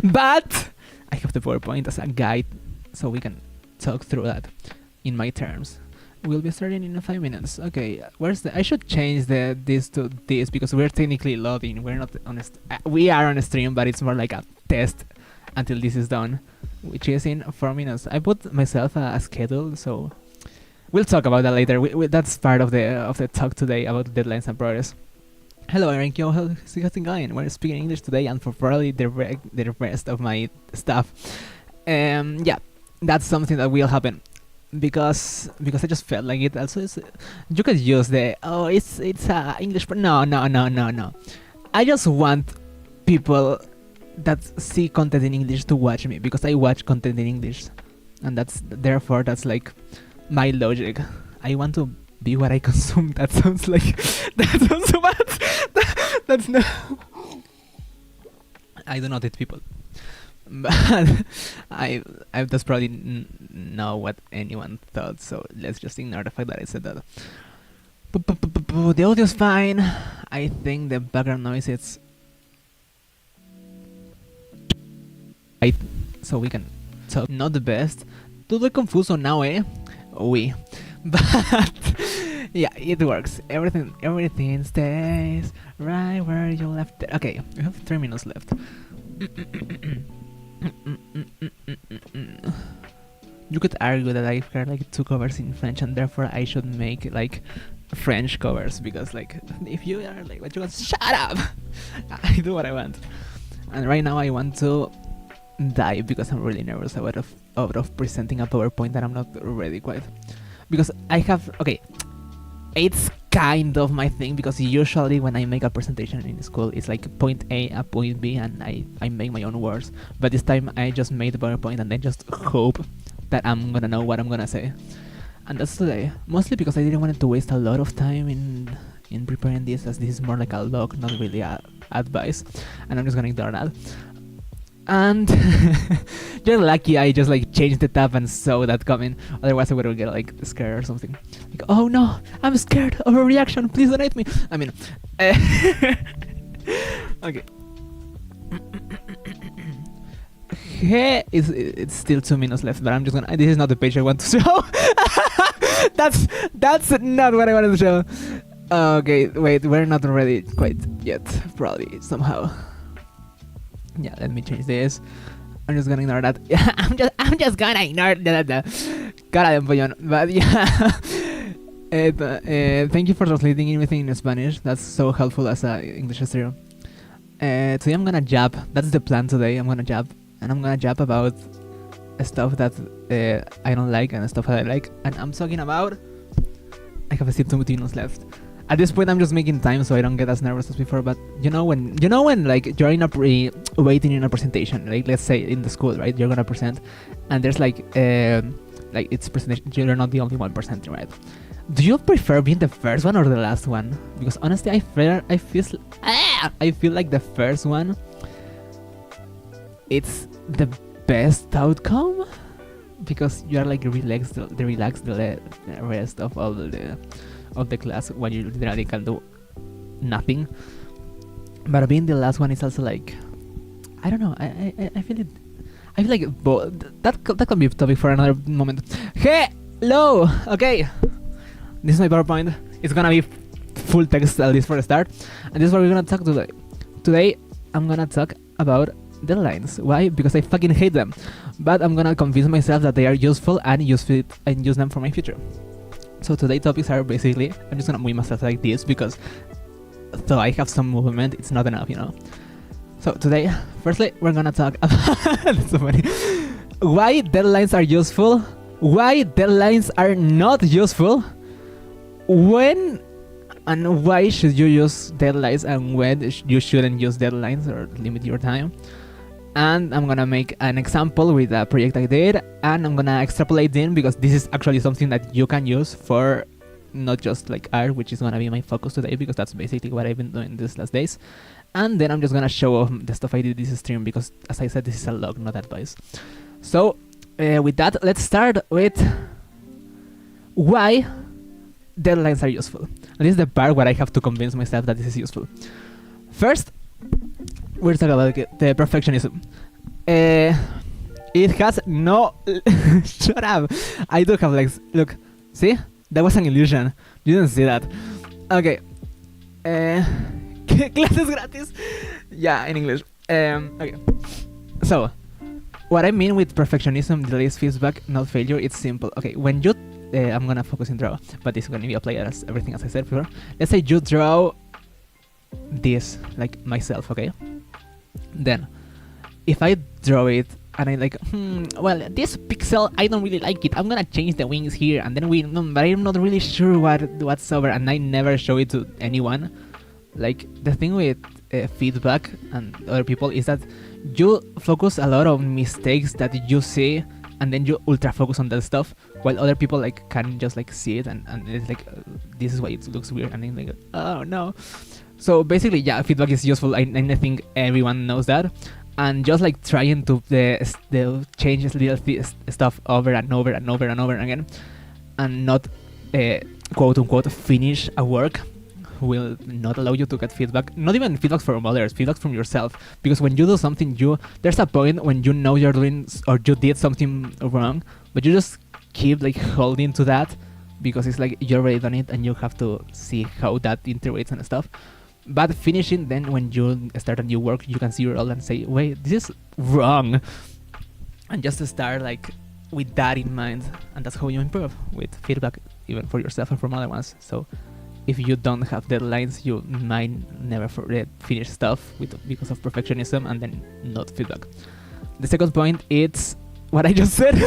But I have the PowerPoint as a guide, so we can talk through that in my terms. We'll be starting in 5 minutes. Okay, where's the? I should change this to this because we're technically loading. We're not on. We are on a stream, but it's more like a test until this is done, which is in 4 minutes. I put myself a schedule, so we'll talk about that later. That's part of the talk today about deadlines and progress. Hello, Eric. How's it going? We're speaking English today, and for probably the rest of my stuff. Yeah, that's something that will happen. Because I just felt like it. Also, you could use the it's English, but no. I just want people that see content in English to watch me because I watch content in English, and that's like my logic. I want to be what I consume. That sounds so bad. That's no. I do not hate people. But I just probably know what anyone thought, so let's just ignore the fact that I said that. The audio's fine. I think the background noise is right, so we can talk. Not the best. Todo confuso now, eh? Oui. But yeah, it works. Everything stays right where you left it. Okay, we have 3 minutes left. You could argue that I've heard like 2 covers in French, and therefore I should make like French covers because like if you are like what you want, shut up. I do what I want, and right now I want to die because I'm really nervous out of presenting a PowerPoint that I'm not ready quite, because I have it's kind of my thing, because usually when I make a presentation in school it's like point A and point B and I make my own words, but this time I just made the PowerPoint and I just hope that I'm gonna know what I'm gonna say, and that's today, mostly because I didn't want to waste a lot of time in preparing this, as this is more like a log, not really a advice, and I'm just gonna ignore that. And you're lucky I just like changed the tab and saw that coming, otherwise I would get like scared or something, like, oh no, I'm scared of a reaction, please donate me. I mean okay. It's still 2 minutes left, but I'm just gonna, this is not the page I want to show. that's not what I wanted to show. Okay, wait, we're not ready quite yet, probably somehow. Yeah, let me change this. I'm just gonna ignore that. Yeah, I'm just gonna ignore that. Cara de empollón. But yeah. Thank you for translating everything in Spanish. That's so helpful as a English streamer. Today I'm gonna jab. That's the plan today. I'm gonna jab, and I'm gonna jab about stuff that I don't like and stuff that I like. And I'm talking about. I have still 2 minutes left. At this point, I'm just making time so I don't get as nervous as before. But you know when like you're in waiting in a presentation, like let's say in the school, right? You're gonna present, and there's like it's presentation. You're not the only one presenting, right? Do you prefer being the first one or the last one? Because honestly, I feel like the first one, it's the best outcome, because you're like relaxed the rest of all the class while you literally can do nothing. But being the last one is also like, I don't know, I feel like that can be a topic for another moment. Hello! Okay, this is my PowerPoint. It's gonna be full text, at least for the start, and this is what we're gonna talk today. Today I'm gonna talk about deadlines. Why? Because I fucking hate them, but I'm gonna convince myself that they are useful and use them for my future. So today's topics are basically, I'm just gonna move myself like this because though I have some movement, it's not enough, you know. So today, firstly, we're gonna talk about that's so funny. Why deadlines are useful, why deadlines are not useful, when and why should you use deadlines and when you shouldn't use deadlines or limit your time. And I'm gonna make an example with a project I did, and I'm gonna extrapolate in because this is actually something that you can use for not just like art, which is gonna be my focus today because that's basically what I've been doing these last days. And then I'm just gonna show off the stuff I did this stream because, as I said, this is a log, not advice. So with that, let's start with why deadlines are useful. And this is the part where I have to convince myself that this is useful. First, we're talking about the perfectionism. It has no. Shut up. I do have legs. Look, see? That was an illusion. You didn't see that. Okay. Clases gratis. Yeah, in English. Okay. So, what I mean with perfectionism delays feedback, not failure, it's simple. Okay, when you. I'm gonna focus in draw, but this is gonna be applied as everything as I said before. Let's say you draw this, like myself, okay? Then, if I draw it and I like, well, this pixel, I don't really like it. I'm gonna change the wings here, and then but I'm not really sure what's over, and I never show it to anyone. Like, the thing with feedback and other people is that you focus a lot on mistakes that you see, and then you ultra focus on that stuff, while other people like can just like see it, and it's like, this is why it looks weird, and then like, oh no. So basically, yeah, feedback is useful, and I think everyone knows that. And just like trying to change little stuff over and over and over and over again, and not quote unquote finish a work, will not allow you to get feedback. Not even feedback from others, feedback from yourself. Because when you do something, there's a point when you know you're doing or you did something wrong, but you just keep like holding to that because it's like you already done it and you have to see how that integrates and stuff. But finishing, then when you start a new work, you can see your old and say, wait, this is wrong. And just to start like with that in mind, and that's how you improve, with feedback, even for yourself and from other ones. So if you don't have deadlines, you might never finish stuff because of perfectionism and then not feedback. The second point, it's what I just said.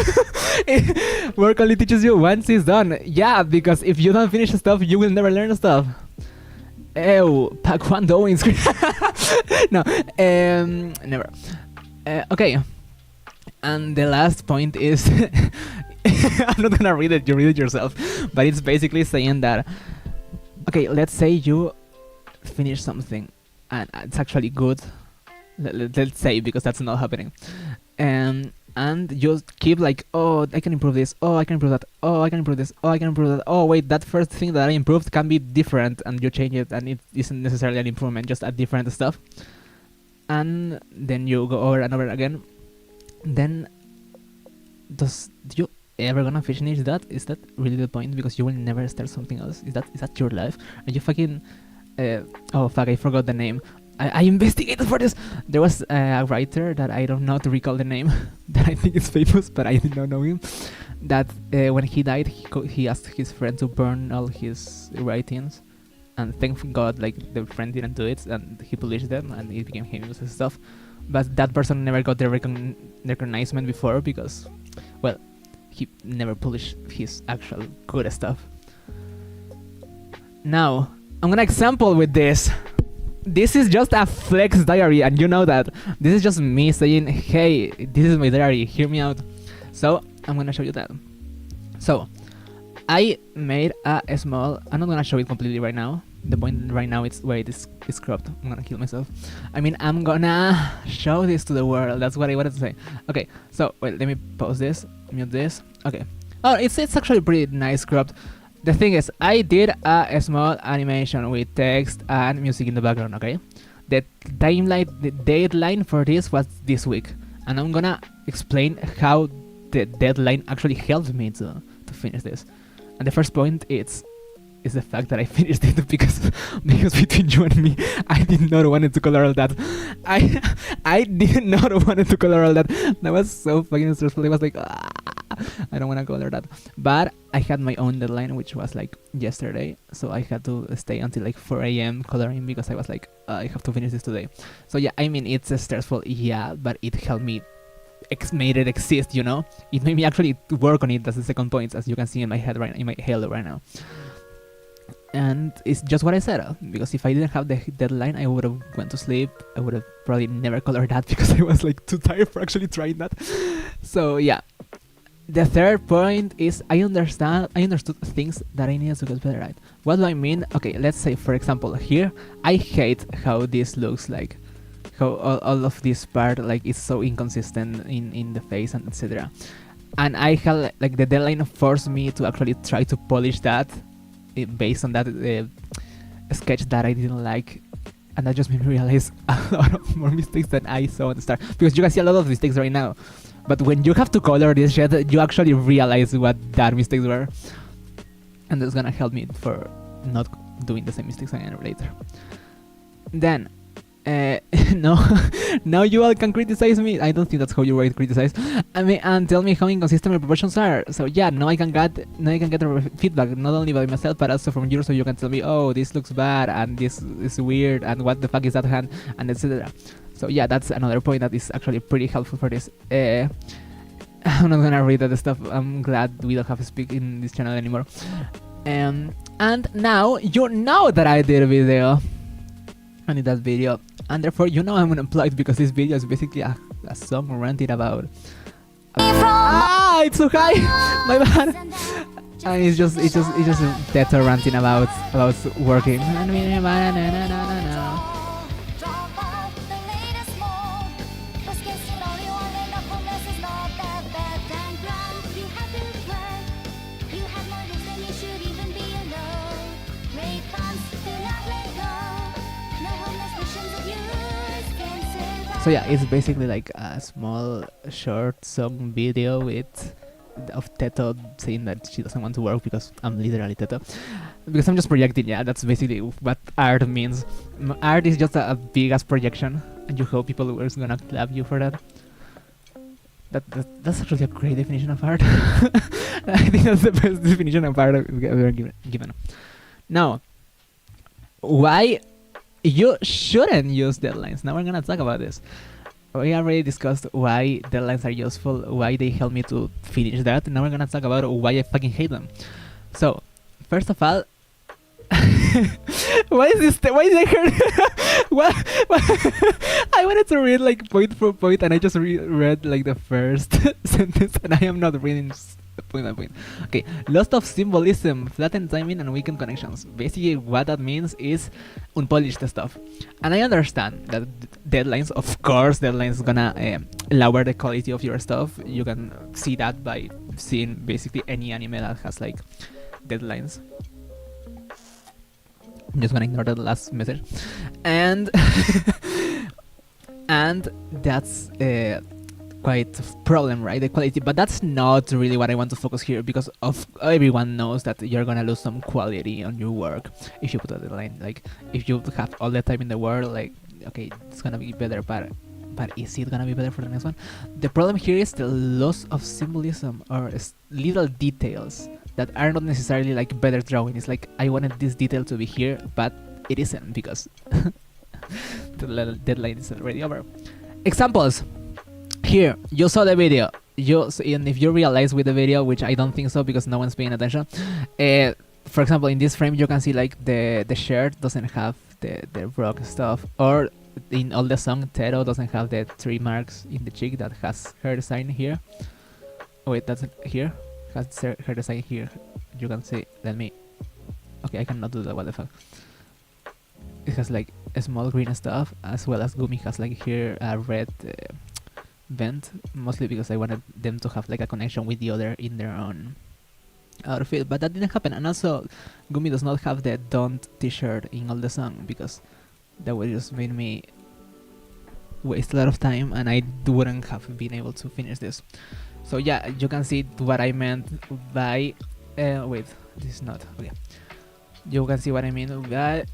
Work only teaches you once it's done. Yeah, because if you don't finish stuff, you will never learn stuff. Ew, Taekwondo in screen. No, never. Okay, and the last point is, I'm not gonna read it, you read it yourself, but it's basically saying that, okay, let's say you finish something and it's actually good, let's say, because that's not happening, and you keep like, oh, I can improve this, oh, I can improve that, oh, I can improve this, oh, I can improve that, oh, wait, that first thing that I improved can be different, and you change it, and it isn't necessarily an improvement, just a different stuff, and then you go over and over again. Then, do you ever gonna finish that? Is that really the point? Because you will never start something else. Is that your life? Are you fucking... oh fuck, I forgot the name. I investigated for this. There was a writer that I don't know how to recall the name, that I think is famous, but I did not know him. That when he died, he asked his friend to burn all his writings, and thank God, like, the friend didn't do it, and he published them, and it became famous and stuff. But that person never got the recognition before because, well, he never published his actual good stuff. Now, I'm gonna example with this. This is just a flex diary, and you know that. This is just me saying, hey, this is my diary, hear me out. So, I'm gonna show you that. So, I made a small... I'm not gonna show it completely right now. The point right now is where it is cropped. I'm gonna kill myself. I mean, I'm gonna show this to the world. That's what I wanted to say. Okay, so, wait, let me pause this, mute this. Okay. Oh, it's actually pretty nice cropped. The thing is, I did a small animation with text and music in the background, okay? The deadline for this was this week. And I'm gonna explain how the deadline actually helped me to finish this. And the first point is the fact that I finished it because between you and me, I did not want to color all that. I did not want to color all that. That was so fucking stressful. It was like, I don't want to color that. But I had my own deadline, which was like yesterday, so I had to stay until like 4 a.m. coloring because I was like, I have to finish this today. So yeah, I mean, it's stressful, yeah, but it helped me made it exist, you know? It made me actually work on it. That's the second point, as you can see in my head in my halo right now. And it's just what I said, because if I didn't have the deadline, I would have went to sleep. I would have probably never colored that because I was like too tired for actually trying that. So yeah. The third point is I understood things that I needed to get better at. What do I mean? Okay, let's say, for example, here, I hate how this looks like. How all of this part like is so inconsistent in the face and etc. And I had like the deadline forced me to actually try to polish that based on that sketch that I didn't like and that just made me realize a lot of more mistakes than I saw at the start, because you can see a lot of mistakes right now, but when you have to color this shit, you actually realize what that mistakes were, and that's gonna help me for not doing the same mistakes again later. Then no, now you all can criticize me. I don't think that's how you write criticize. I mean, and tell me how inconsistent my proportions are. So yeah, now I can get feedback not only by myself but also from you, so you can tell me, oh, this looks bad and this is weird and what the fuck is that hand, and etc. So yeah, that's another point that is actually pretty helpful for this. I'm not gonna read that stuff. I'm glad we don't have to speak in this channel anymore. And now you know that I did a video. I did that video, and therefore you know I'm unemployed because this video is basically a song ranting about. It's so high. My bad. And it's just Teto ranting about working. So yeah, it's basically like a small short song video of Teto saying that she doesn't want to work because I'm literally Teto. Because I'm just projecting, yeah, that's basically what art means. Art is just a big ass projection, and you hope people are gonna clap you for that. That's actually a great definition of art. I think that's the best definition of art I've ever given. Now, why you shouldn't use deadlines. Now we're gonna talk about this. We already discussed why deadlines are useful, why they help me to finish that. Now we're gonna talk about why I fucking hate them. So, first of all, why is this? Why did I hear? what? I wanted to read like point for point, and I just read like the first sentence, and I am not reading point by point. Okay, loss of symbolism, flattened timing, and weakened connections. Basically, what that means is unpolished stuff. And I understand that deadlines, of course, deadlines gonna lower the quality of your stuff. You can see that by seeing basically any anime that has like deadlines. I'm just gonna ignore the last message, and and that's quite a problem, right? The quality, but that's not really what I want to focus here, because everyone knows that you're gonna lose some quality on your work if you put a deadline. Like, if you have all the time in the world, like, okay, it's gonna be better, but is it gonna be better for the next one? The problem here is the loss of symbolism, or little details that are not necessarily like better drawing. It's like, I wanted this detail to be here, but it isn't because the deadline is already over. Examples. Here, you saw the video. And if you realize with the video, which I don't think so because no one's paying attention. For example, in this frame, you can see like the shirt doesn't have the rock stuff, or in all the song, Teto doesn't have the 3 marks in the cheek that has her design here. Oh wait, that's here. Has her design here. You can see. Okay, I cannot do that. What the fuck? It has like a small green stuff, as well as Gumi has like here a red vent, mostly because I wanted them to have like a connection with the other in their own outfit, but that didn't happen. And also, Gumi does not have the Don't t-shirt in all the song, because that would just made me waste a lot of time, and I wouldn't have been able to finish this. So yeah, you can see what I meant by wait, this is not okay. You can see what I mean by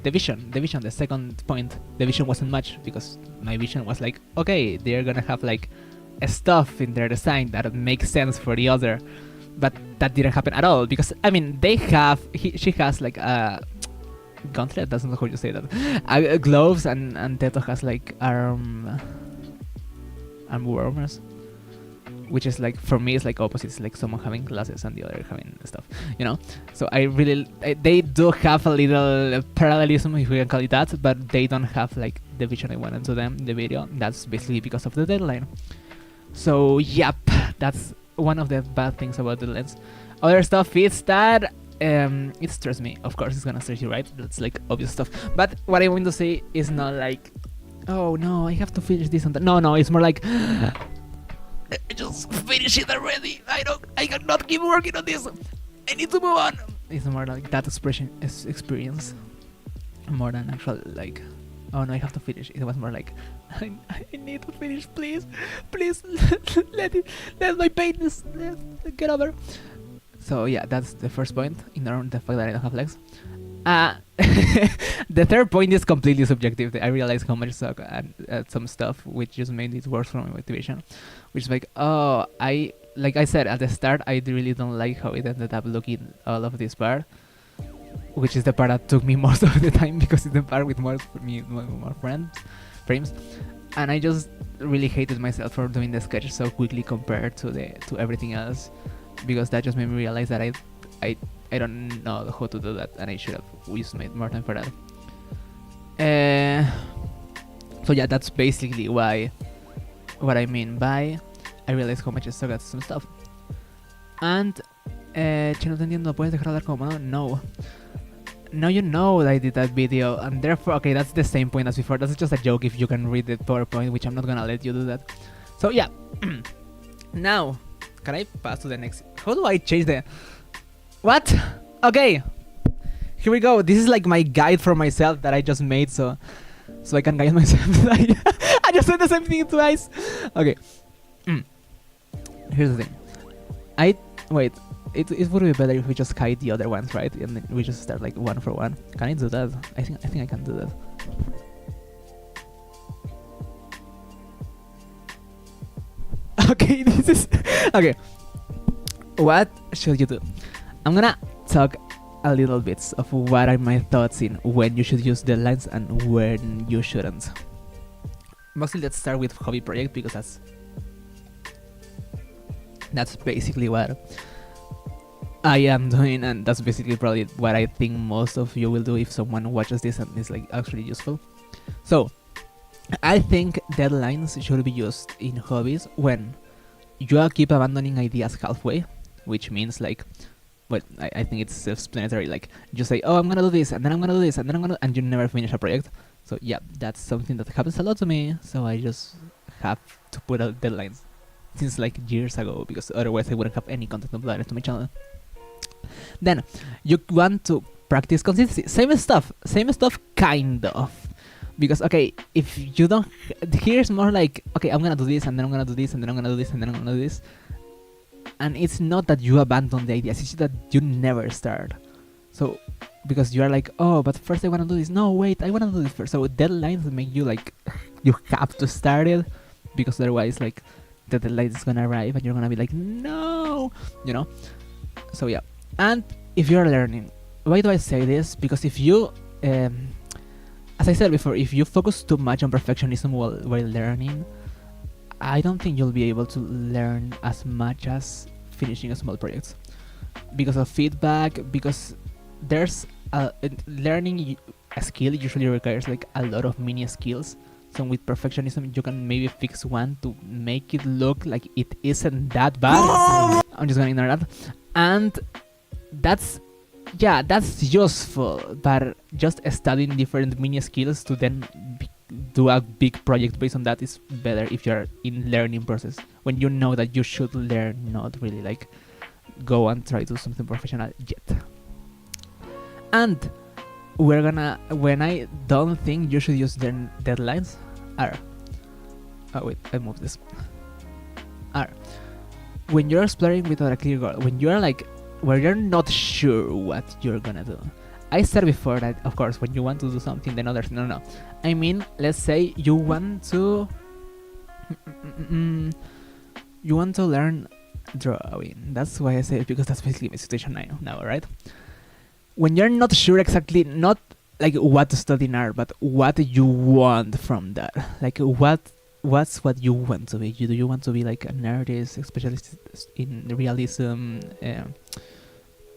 the vision, the second point. The vision wasn't much, because my vision was like, okay, they're gonna have like a stuff in their design that makes sense for the other, but that didn't happen at all, because I mean, she has like a gauntlet, that's not how you say that, gloves, and Teto has like arm warmers, which is like, for me, it's like opposites, like someone having glasses and the other having stuff, you know. So they do have a little parallelism, if we can call it that, but they don't have like the vision I wanted to them in the video. That's basically because of the deadline. So yep, that's one of the bad things about the lens. Other stuff is that it stresses me. Of course it's gonna stress you, right? That's like obvious stuff. But what I want to say is not like, oh no, I have to finish this and that. No, it's more like, just finish it already. I cannot keep working on this. I need to move on. It's more like that experience more than actual like, oh no, I have to finish. It was more like, I need to finish, please, please, let my pain get over. So yeah, that's the first point. Ignore the fact that I don't have legs. The third point is completely subjective. I realized how much I suck at some stuff, which just made it worse for my motivation. Which is like, oh, like I said at the start, I really don't like how it ended up looking all of this part, which is the part that took me most of the time because it's the part with more frames, and I just really hated myself for doing the sketch so quickly compared to everything else, because that just made me realize that I don't know how to do that, and I should have used more time for that. So yeah, that's basically what I mean by I realized how much I suck at some stuff. And che, no te entiendo, ¿puedes dejar de hablar como no? No, you know that I did that video, and therefore, okay, that's the same point as before. That's just a joke if you can read the PowerPoint, which I'm not gonna let you do that. So yeah, now, can I pass to the next? How do I change the... What? Okay, here we go. This is like my guide for myself that I just made, so I can guide myself. I just said the same thing twice. Okay. Here's the thing. Wait. It would be better if we just hide the other ones, right? And then we just start like one for one. Can I do that? I think I can do that. Okay, this is okay. What should you do? I'm gonna talk a little bit of what are my thoughts in when you should use deadlines and when you shouldn't. Mostly, let's start with hobby project because that's basically what I am doing, and that's basically probably what I think most of you will do if someone watches this and is like actually useful. So I think deadlines should be used in hobbies when you keep abandoning ideas halfway, which means like, well, I think it's self-explanatory. Like you say, oh, I'm gonna do this, and then I'm gonna do this, and then and you never finish a project. So yeah, that's something that happens a lot to me. So I just have to put out deadlines since like years ago, because otherwise I wouldn't have any content uploaded to my channel. Then you want to practice consistency. Same stuff, kind of. Because okay, if you don't, here's more like, okay, I'm gonna do this, and then I'm gonna do this, and then I'm gonna do this, and then I'm gonna do this. And it's not that you abandon the ideas, it's just that you never start. So because you are like, oh, but first I wanna do this. No, wait, I wanna do this first. So deadlines make you like, you have to start it, because otherwise like the deadline is gonna arrive and you're gonna be like, no, you know. So yeah. And if you're learning, why do I say this? Because if you, as I said before, if you focus too much on perfectionism while learning, I don't think you'll be able to learn as much as finishing a small project. Because of feedback, because there's learning a skill usually requires like a lot of mini skills. So with perfectionism, you can maybe fix one to make it look like it isn't that bad. I'm just gonna ignore that. And that's useful, but just studying different mini skills to then do a big project based on that is better if you're in learning process, when you know that you should learn, not really like go and try to do something professional yet. And when I don't think you should use deadlines are, oh wait, I moved this, are when you're exploring without a clear goal, when you're like, where you're not sure what you're gonna do. I said before that, of course, when you want to do something, then others, no. I mean, let's say you want to learn drawing. That's why I say it, because that's basically my situation now, right? When you're not sure exactly, not like what to study in art, but what you want from that. Like what's what you want to be? Do you want to be like an artist, a specialist in realism,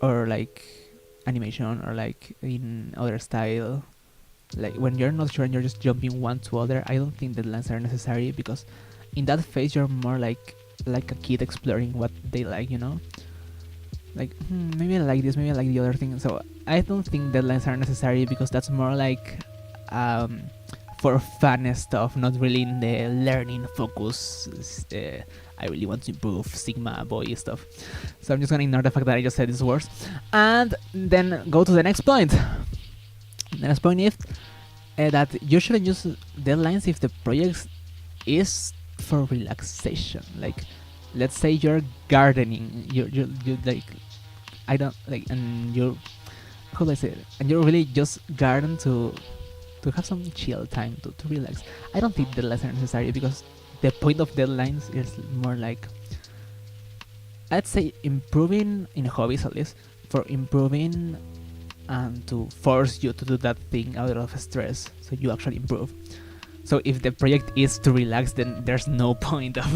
or like animation, or like in other style? Like when you're not sure and you're just jumping one to other, I don't think deadlines are necessary, because in that phase you're more like a kid exploring what they like, you know? Like, maybe I like this, maybe I like the other thing. So I don't think deadlines are necessary, because that's more like for fun stuff, not really in the learning focus. I really want to improve Sigma boy stuff. So I'm just gonna ignore the fact that I just said these words, and then go to the next point. The next point is that you shouldn't use deadlines if the project is for relaxation. Like, let's say you're gardening, you like, I don't like, and you, how do I say it? And you really just garden to have some chill time to relax. I don't think deadlines are necessary, because the point of deadlines is more like, I'd say, improving in hobbies, at least for improving and to force you to do that thing out of stress, so you actually improve. So if the project is to relax, then there's no point of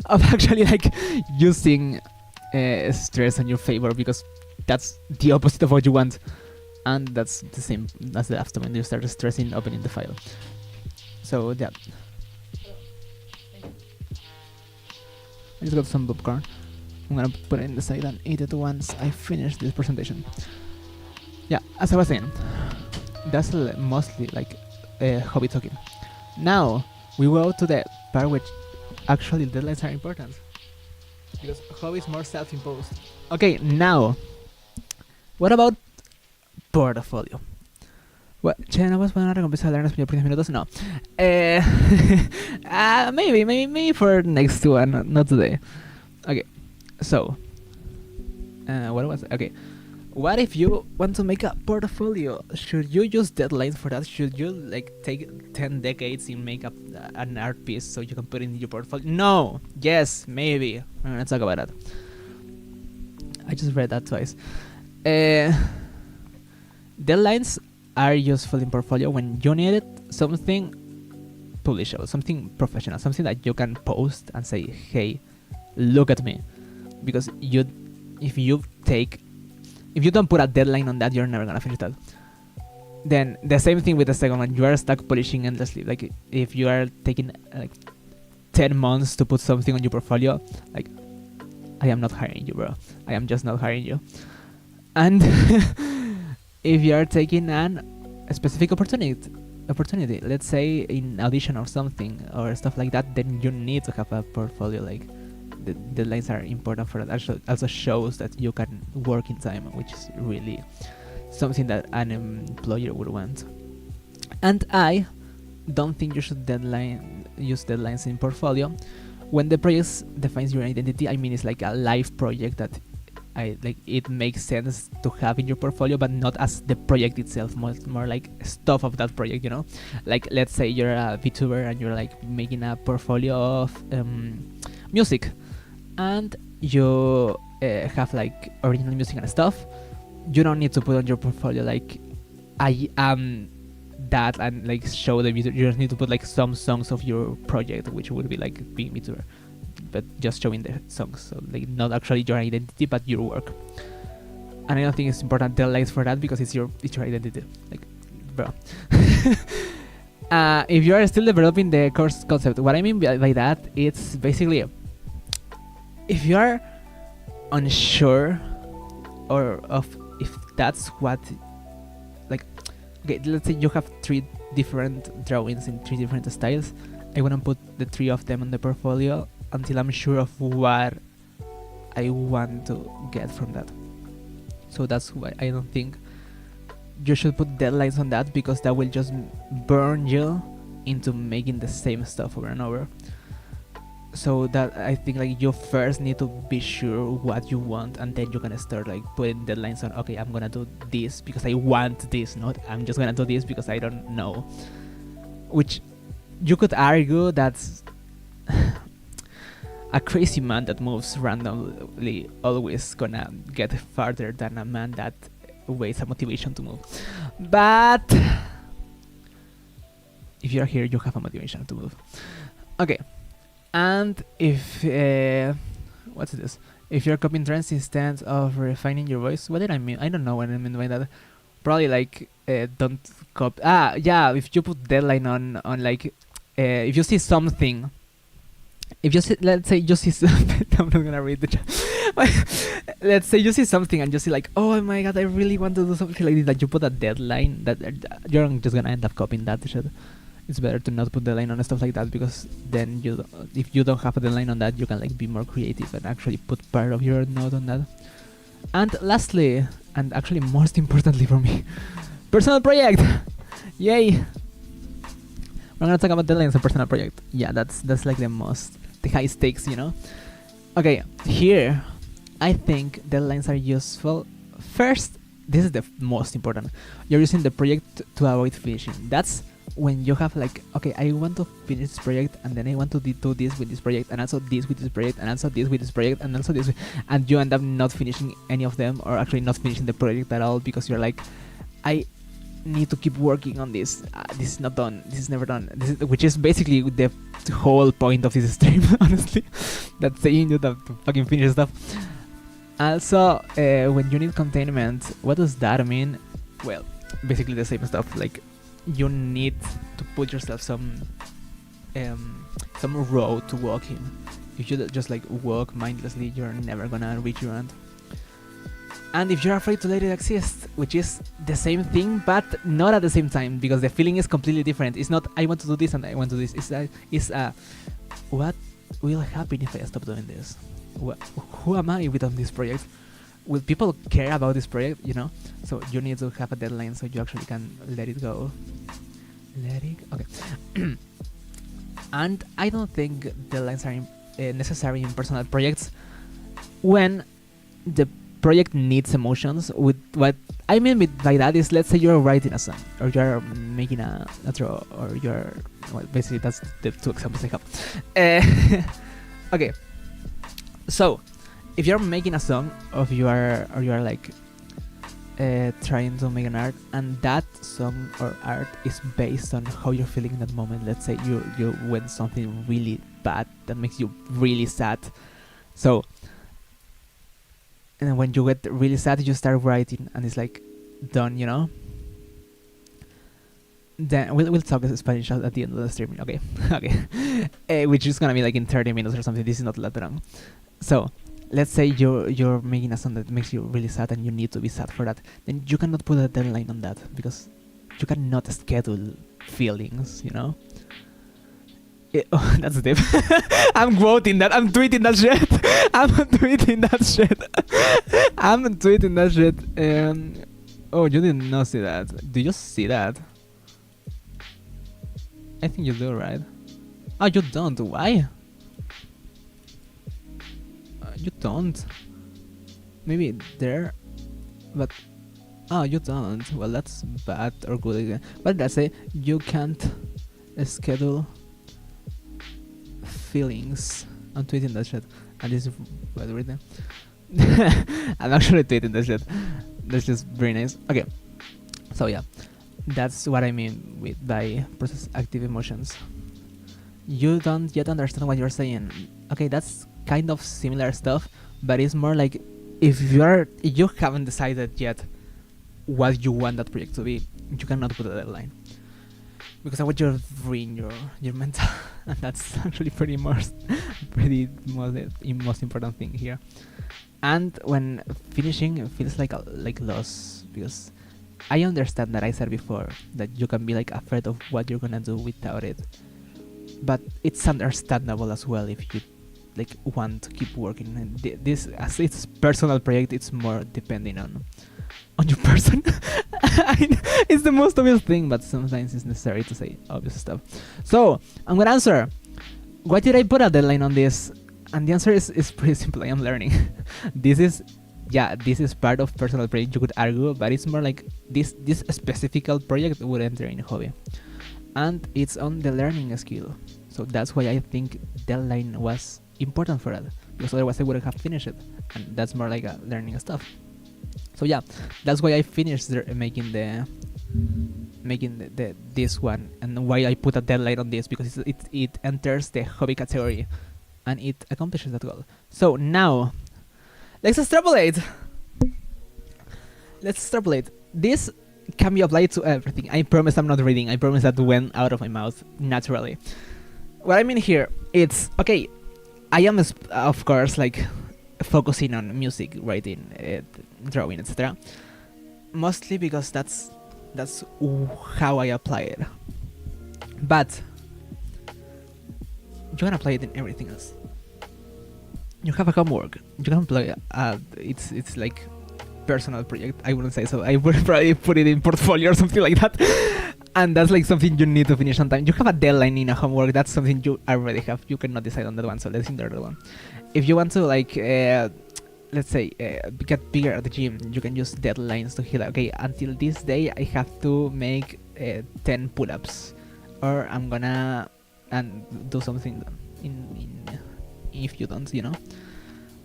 of actually like using stress in your favor, because that's the opposite of what you want. And that's the same as the after when you start stressing opening the file. So yeah, I just got some popcorn. I'm gonna put it in the side and eat it once I finish this presentation. Yeah, as I was saying, that's mostly like hobby talking. Now we go to the part which actually deadlines are important, because hobby is more self-imposed. Okay, now what about portfolio? What? Che, ¿no vas a poner una recompensa de hablar en español por 10 minutos? No. Maybe for next one, not today. Okay, so what was it? Okay, what if you want to make a portfolio? Should you use deadlines for that? Should you like take 10 decades in make up an art piece so you can put it in your portfolio? No. Yes, maybe. Let's talk about that. I just read that twice. Deadlines are useful in portfolio when you need it, something publishable, something professional, something that you can post and say, hey, look at me. Because if you don't put a deadline on that, you're never gonna finish that. Then the same thing with the second one, you are stuck polishing endlessly. Like if you are taking like 10 months to put something on your portfolio, like, I am not hiring you, bro. I am just not hiring you. And if you are taking a specific opportunity, let's say in audition or something or stuff like that, then you need to have a portfolio. Like the deadlines are important for that. Also shows that you can work in time, which is really something that an employer would want. And I don't think you should use deadlines in portfolio when the project defines your identity. I mean, it's like a live project that it makes sense to have in your portfolio, but not as the project itself, more like stuff of that project, you know? Like, let's say you're a Vtuber and you're like making a portfolio of music, and you have like original music and stuff. You don't need to put on your portfolio like, I am that, and like show the Vtuber. You just need to put like some songs of your project, which would be like being Vtuber, but just showing the songs, so like not actually your identity but your work. And I don't think it's important deadlines for that, because it's your identity. Like, bro. If you are still developing the course concept, what I mean by that, it's basically, if you are unsure or of if that's what, like, okay, let's say you have 3 different drawings in 3 different styles. I want to put the 3 of them on the portfolio until I'm sure of what I want to get from that. So that's why I don't think you should put deadlines on that, because that will just burn you into making the same stuff over and over. So that I think like you first need to be sure what you want, and then you can start like putting deadlines on, okay, I'm gonna do this because I want this, not I'm just gonna do this because I don't know. Which you could argue that's a crazy man that moves randomly always gonna get farther than a man that waits a motivation to move. But if you're here, you have a motivation to move. Okay. And if what's this? If you're copying trends instead of refining your voice, what did I mean? I don't know what I mean by that. Probably like don't copy. Yeah. If you put deadline on like if you see something, if you see, let's say you see something, I'm not gonna read the chat. Let's say you see something and you see like, oh my god, I really want to do something like this. That you put a deadline that you're just gonna end up copying that shit. it's better to not put deadline on stuff like that, because then if you don't have a deadline on that, you can like be more creative and actually put part of your note on that. And lastly, and actually most importantly for me, personal project. Yay! We're gonna talk about deadlines and personal project. Yeah, that's like the high stakes, you know. Okay, here I think deadlines are useful. First, this is the most important. You're using the project to avoid finishing. That's when you have like, okay, I want to finish this project, and then I want to do this with this project, and also this with this project, and also this with this project, and also this, and you end up not finishing any of them, or actually not finishing the project at all, because you're like, I need to keep working on this. This is not done. This is never done. Which is basically the whole point of this stream, honestly. That's saying you have to fucking finish stuff. Also, when you need containment, what does that mean? Well, basically the same stuff. Like, you need to put yourself some road to walk in. If you just like walk mindlessly, you're never gonna reach your end. And if you're afraid to let it exist, which is the same thing, but not at the same time, because the feeling is completely different. It's not, I want to do this and I want to do this. It's what will happen if I stop doing this? Who am I without this project? Will people care about this project, you know? So you need to have a deadline so you actually can let it go. Okay. And I don't think deadlines are necessary in personal projects when the project needs emotions. With what I mean by that is, let's say you're writing a song, or you're making a draw, or you're, well, basically that's the two examples I have. Okay, so if you're making a song, or you are like trying to make an art, and that song or art is based on how you're feeling in that moment. Let's say you went something really bad that makes you really sad. So, and when you get really sad, you start writing, and it's like done, you know. Then we'll talk Spanish at the end of the stream, okay? Okay, which is gonna be like in 30 minutes or something. This is not that long. So, let's say you're making a song that makes you really sad, and you need to be sad for that. Then you cannot put a deadline on that, because you cannot schedule feelings, you know. Oh, that's deep. I'm quoting that. I'm tweeting that shit. Oh, you did not see that. Do you see that? I think you do, right? Oh, you don't. Why? You don't. Maybe there, but you don't. Well, that's bad or good again. But let's say you can't schedule feelings. I'm tweeting that shit, and this is well written. I'm actually tweeting that shit. That's just very nice. Okay, so yeah, that's what I mean by process active emotions. You don't yet understand what you're saying. Okay, that's kind of similar stuff, but it's more like if you haven't decided yet what you want that project to be, you cannot put a deadline, because I want you to ruin your mental, and that's actually most important thing here. And when finishing, it feels like loss, because I understand that I said before that you can be like afraid of what you're gonna do without it, but it's understandable as well if you like want to keep working. And this, as it's personal project, it's more depending on your person. It's the most obvious thing, but sometimes it's necessary to say obvious stuff. So I'm gonna answer, why did I put a deadline on this? And the answer is pretty simple. I am learning. This is part of personal project, you could argue, but it's more like this specific project would enter in hobby, and it's on the learning skill. So that's why I think deadline was important for that, because otherwise I wouldn't have finished it, and that's more like a learning stuff. So yeah, that's why I finished making this one, and why I put a deadline on this, because it enters the hobby category, and it accomplishes that goal. So now, let's extrapolate. This can be applied to everything. I promise I'm not reading. I promise that went out of my mouth naturally. What I mean here, it's okay. I am of course like focusing on music, writing, drawing, etc. Mostly because that's how I apply it. But you can apply it in everything else. You have a homework. You can play. It's like personal project. I wouldn't say so. I would probably put it in portfolio or something like that. And that's like something you need to finish on time. You have a deadline in a homework. That's something you already have. You cannot decide on that one. So let's in the other one. If you want to like, let's say, get bigger at the gym, you can use deadlines to hit. Okay, until this day I have to make 10 pull-ups, or I'm gonna and do something in if you don't, you know.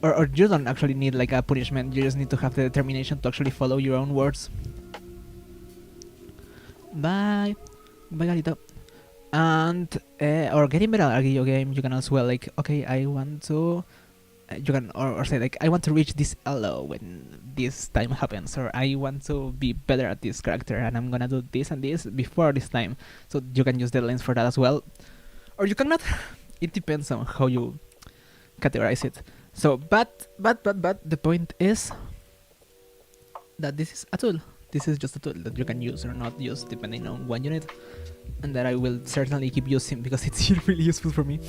Or you don't actually need like a punishment. You just need to have the determination to actually follow your own words. Bye Galito. And or getting better at a video game, you can as well like, okay, I want to you can or say like, I want to reach this elo when this time happens, or I want to be better at this character and I'm gonna do this and this before this time. So you can use deadlines for that as well, or you cannot. It depends on how you categorize it. So but the point is that this is a tool. This is just a tool that you can use or not use depending on what you need, and that I will certainly keep using because it's really useful for me.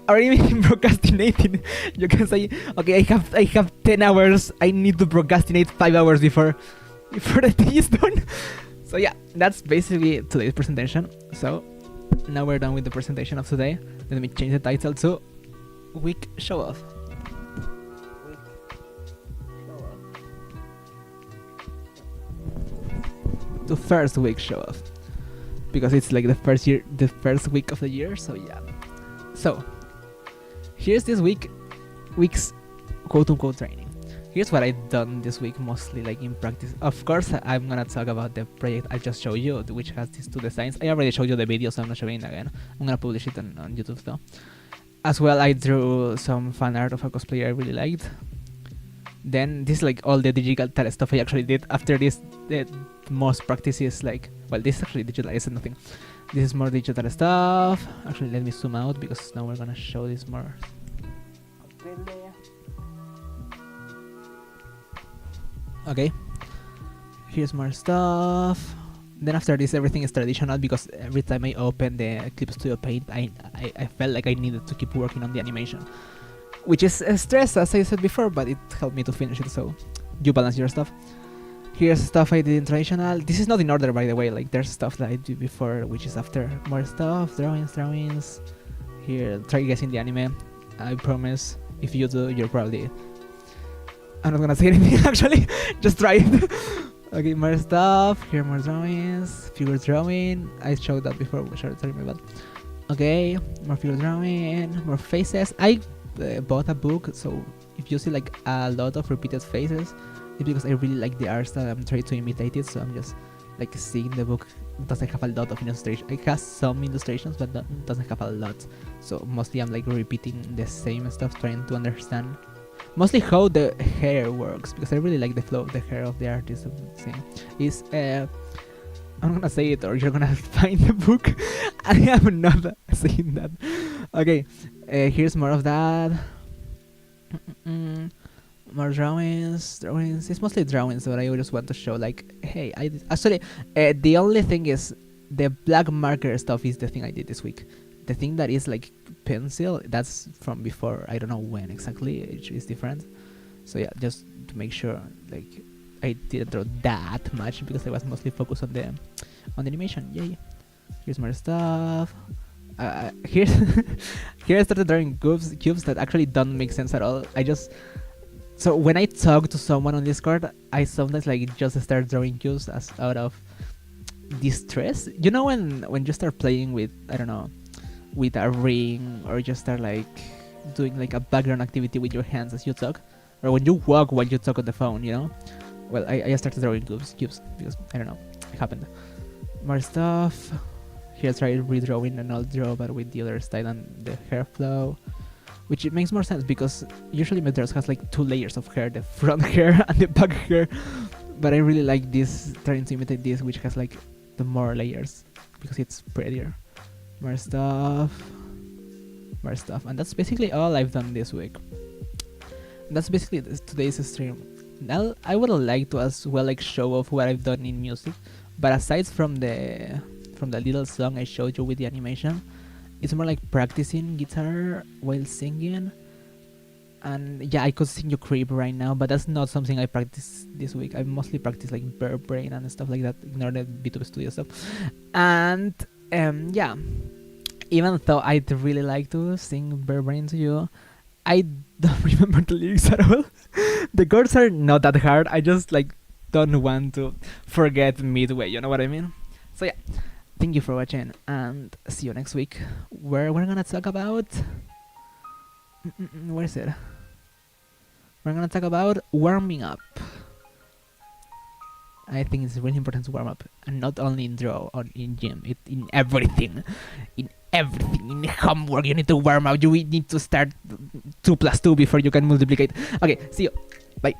Or even procrastinating, you can say, okay, I have 10 hours. I need to procrastinate 5 hours before the day is done. So yeah, that's basically today's presentation. So now we're done with the presentation of today. Let me change the title to Week Show Off. To first week show off, because it's like the first week of the year. So yeah. So here's this week's quote-unquote training. Here's what I've done this week, mostly like in practice. Of course, I'm gonna talk about the project I just showed you, which has these 2 designs. I already showed you the video, so I'm not showing it again. I'm gonna publish it on YouTube though. As well, I drew some fan art of a cosplayer I really liked. Then this is like all the digital stuff I actually did. After this, the most practice is like, well, this is actually digital, it's nothing. This is more digital stuff. Actually, let me zoom out because now we're gonna show this more. Okay, here's more stuff. Then after this, everything is traditional because every time I open the Clip Studio Paint, I felt like I needed to keep working on the animation, which is a stress, as I said before, but it helped me to finish it. So you balance your stuff. Here's stuff I did in traditional. This is not in order, by the way. Like there's stuff that I did before, which is after. More stuff, drawings. Here, try guessing the anime. I promise, if you do, you're probably. I'm not gonna say anything actually. Just try it. Okay, more stuff. Here, more drawings. Figure drawing. I showed that before. Sorry, my bad. Okay, more figure drawing. More faces. I bought a book, so if you see like a lot of repeated faces, it's because I really like the art style. I'm trying to imitate it, so I'm just like seeing the book. It doesn't have a lot of illustrations. It has some illustrations, but doesn't have a lot. So mostly I'm like repeating the same stuff, trying to understand mostly how the hair works, because I really like the flow of the hair of the artist. Is I'm gonna say it, or you're gonna find the book. I am not saying that. Okay, here's more of that. More drawings. It's mostly drawings, but I just want to show like, hey, actually the only thing is the black marker stuff is the thing I did this week. The thing that is like pencil, that's from before. I don't know when exactly. It is different. So yeah, just to make sure like I didn't draw that much because I was mostly focused on the animation. Yay! Here's more stuff. Here I started drawing cubes that actually don't make sense at all. So when I talk to someone on Discord, I sometimes like just start drawing cubes as out of distress. You know when you start playing with, I don't know, with a ring, or just start like doing like a background activity with your hands as you talk, or when you walk while you talk on the phone, you know. Well, I started drawing cubes because I don't know, it happened. More stuff. Here I tried redrawing an old draw, but with the other style and the hair flow, which it makes more sense because usually my drawers has like 2 layers of hair, the front hair and the back hair. But I really like this, trying to imitate this, which has like the more layers because it's prettier. More stuff, and that's basically all I've done this week. That's basically today's stream. Now I would like to as well like show off what I've done in music, but aside from the from the little song I showed you with the animation. It's more like practicing guitar while singing. And yeah, I could sing you Creep right now, but that's not something I practice this week. I mostly practice like Bear Brain and stuff like that. Ignore the Vtuber Studio stuff. And yeah, even though I'd really like to sing Bear Brain to you, I don't remember the lyrics at all. The chords are not that hard. I just like don't want to forget midway. You know what I mean? So yeah, thank you for watching, and see you next week, where we're gonna talk about. Where is it? We're gonna talk about warming up. I think it's really important to warm up, and not only in draw or in gym. In everything, in everything. In homework, you need to warm up. You need to start 2 plus 2 before you can multiply. Okay, see you. Bye.